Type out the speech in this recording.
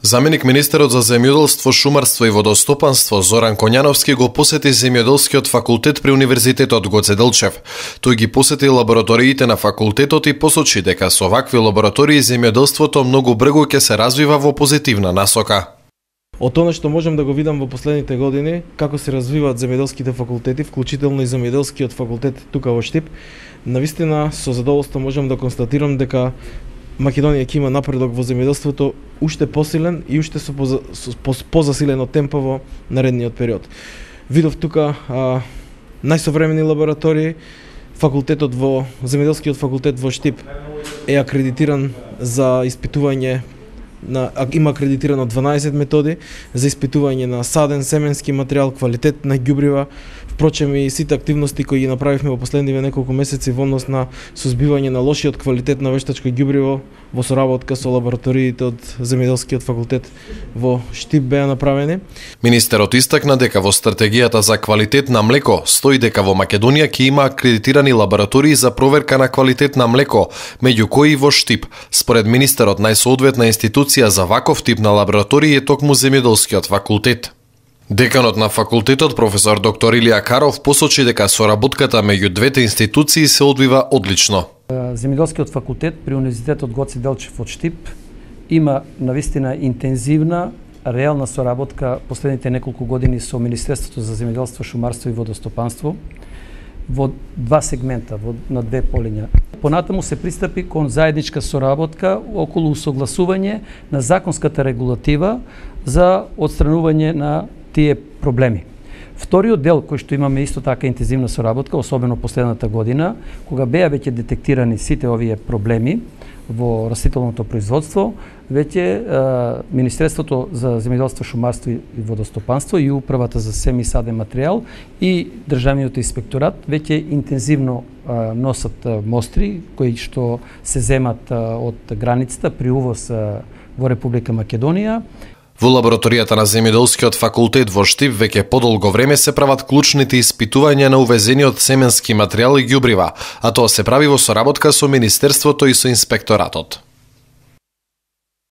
Заменик министерот за земјоделство, шумарство и водостопанство Зоран Коњановски го посети земјоделскиот факултет при Универзитетот Гоце Делчев. Тој ги посети лабораториите на факултетот и посочи дека со вакви лаборатории земјоделството многу брзо ќе се развива во позитивна насока. Од тоа што можам да го видам во последните години, како се развиваат земјоделските факултети, вклучително и земјоделскиот факултет тука во Штип, навистина со задоволство можам да констатирам дека Македонија ќе има напредок во земјоделството уште посилен и уште со позасилено темпо во наредниот период. Видов тука најсовремени лаборатории, земјоделскиот факултет во Штип е акредитиран за испитување има акредитирано 12 методи за испитување на саден, семенски материјал, квалитет на ѓубрива. Впрочем, и сите активности кои ги направивме во последниве неколку месеци во однос на сузбивање на лошиот квалитет на вештачко ѓубриво во соработка со лабораториите од земјоделскиот факултет во Штип беа направени. Министерот истакна дека во стратегијата за квалитет на млеко стои дека во Македонија ќе има акредитирани лаборатории за проверка на квалитет на млеко, меѓу кои во Штип. Според министерот, најсоодветна институција за ваков тип на лаборатории е токму земјоделскиот факултет. Деканот на факултетот, професор доктор Илија Каров, посочи дека соработката меѓу двете институции се одвива одлично. Земјоделскиот факултет при Универзитетот Гоце Делчев од Штип има навистина интензивна, реална соработка последните неколку години со Министерството за земјоделство, шумарство и водостопанство во два сегмента, на две полиња. Понатаму се пристапи кон заедничка соработка околу усогласување на законската регулатива за отстранување на тие проблеми. Вториот дел кој што имаме исто така интензивна соработка, особено последната година, кога беа веќе детектирани сите овие проблеми во растителното производство, веќе Министерството за земјоделство, шумарство и водостопанство и Управата за семи и саден материјал и Државниот инспекторат веќе интензивно носат мостри кои што се земат од границата при увоз во Република Македонија. Во лабораторијата на земјоделскиот факултет во Штип веќе подолго време се прават клучните испитувања на увезениот семенски материјал и ѓубрива, а тоа се прави во соработка со Министерството и со инспекторатот.